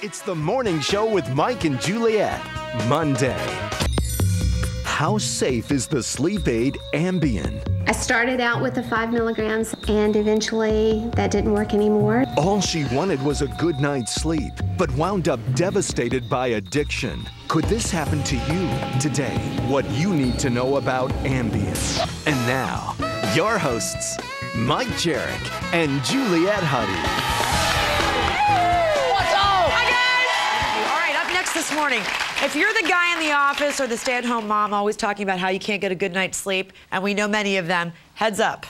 It's the morning show with Mike and Juliet. Monday. How safe is the sleep aid Ambien? I started out with the 5 milligrams and eventually that didn't work anymore. All she wanted was a good night's sleep, but wound up devastated by addiction. Could this happen to you today? What you need to know about Ambien. And now, your hosts, Mike Jarek and Juliet Huddy. This morning, if you're the guy in the office or the stay-at-home mom always talking about how you can't get a good night's sleep, and we know many of them, heads up.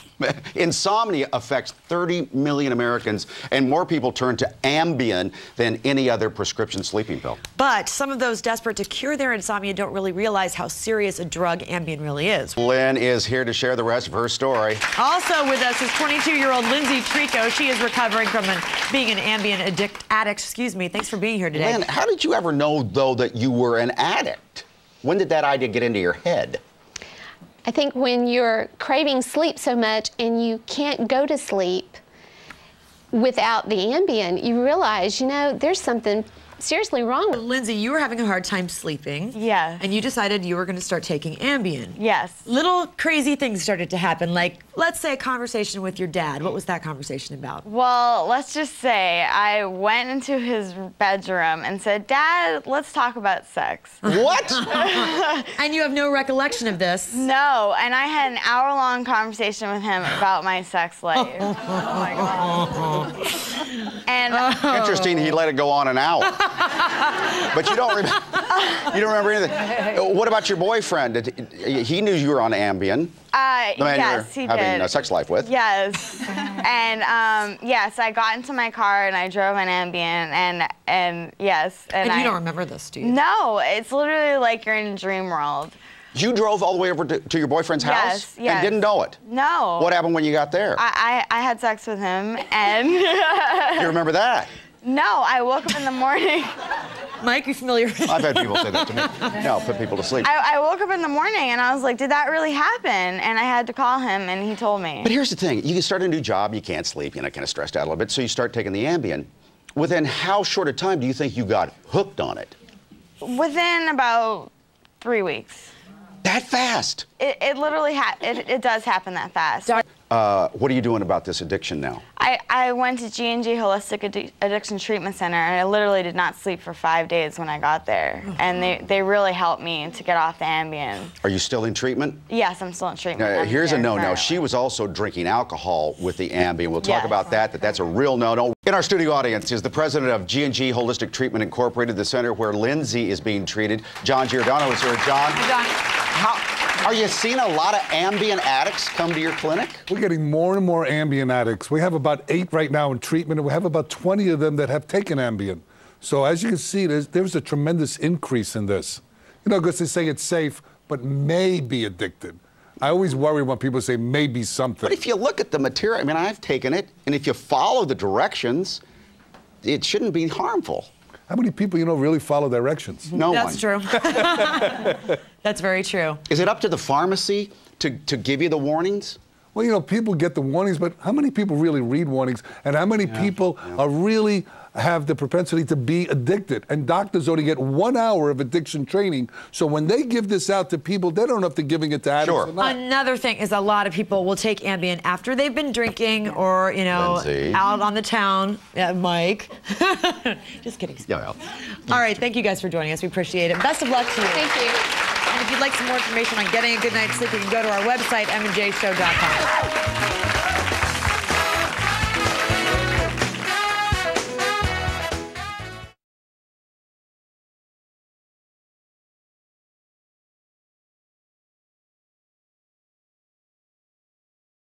Insomnia affects 30 million Americans, and more people turn to Ambien than any other prescription sleeping pill. But some of those desperate to cure their insomnia don't really realize how serious a drug Ambien really is. Lynn is here to share the rest of her story. Also with us is 22-year-old Lindsay Trico. She is recovering from being an Ambien addict. Thanks for being here today. Lynn, how did you ever know, though, that you were an addict? When did that idea get into your head? I think when you're craving sleep so much and you can't go to sleep without the Ambien, you realize, there's something seriously wrong. Lindsay, you were having a hard time sleeping. Yeah. And you decided you were going to start taking Ambien. Yes. Little crazy things started to happen, like, let's say, a conversation with your dad. What was that conversation about? Well, let's just say I went into his bedroom and said, Dad, let's talk about sex. What? And you have no recollection of this? No, and I had an hour-long conversation with him about my sex life. Oh my God. And interesting, he let it go on an hour. But you don't remember anything. What about your boyfriend? He knew you were on Ambien. The man yes, you he were having did. a sex life with. Yes. And yes, I got into my car and I drove on Ambien and yes. And you don't remember this, do you? No, it's literally like you're in a dream world. You drove all the way over to your boyfriend's house? Yes. And didn't know it? No. What happened when you got there? I had sex with him and... You remember that? No, I woke up in the morning. Mike, you familiar? I've had people say that to me. No, put people to sleep. I woke up in the morning and I was like, did that really happen? And I had to call him and he told me. But here's the thing. You start a new job, you can't sleep, kind of stressed out a little bit, so you start taking the Ambien. Within how short a time do you think you got hooked on it? Within about 3 weeks. That fast? It literally, it does happen that fast. What are you doing about this addiction now? I went to G&G Holistic Addiction Treatment Center, and I literally did not sleep for 5 days when I got there. And they really helped me to get off the Ambien. Are you still in treatment? Yes, I'm still in treatment. Here's a no-no. She was also drinking alcohol with the Ambien. We'll talk about that's a real no-no. In our studio audience is the president of G&G Holistic Treatment Incorporated, the center where Lindsay is being treated. JohnGiordano is here. John? Hi, John. Are you seeing a lot of Ambien addicts come to your clinic? We're getting more and more Ambien addicts. We have about 8 right now in treatment, and we have about 20 of them that have taken Ambien. So as you can see, there's a tremendous increase in this. Because they say it's safe, but may be addicted. I always worry when people say maybe something. But if you look at the material, I mean, I've taken it, and if you follow the directions, it shouldn't be harmful. How many people, really follow directions? No one. That's true. That's very true. Is it up to the pharmacy to give you the warnings? Well, people get the warnings, but how many people really read warnings? And how many people are really have the propensity to be addicted? And doctors only get 1 hour of addiction training. So when they give this out to people, they don't know if they're giving it to addicts or not. Another thing is a lot of people will take Ambien after they've been drinking or, Lindsay. out on the town. Yeah, Mike. Just kidding. Yeah. All right, thank you guys for joining us. We appreciate it. Best of luck to you. Thank you. And if you'd like some more information on getting a good night's sleep, you can go to our website, mnjshow.com.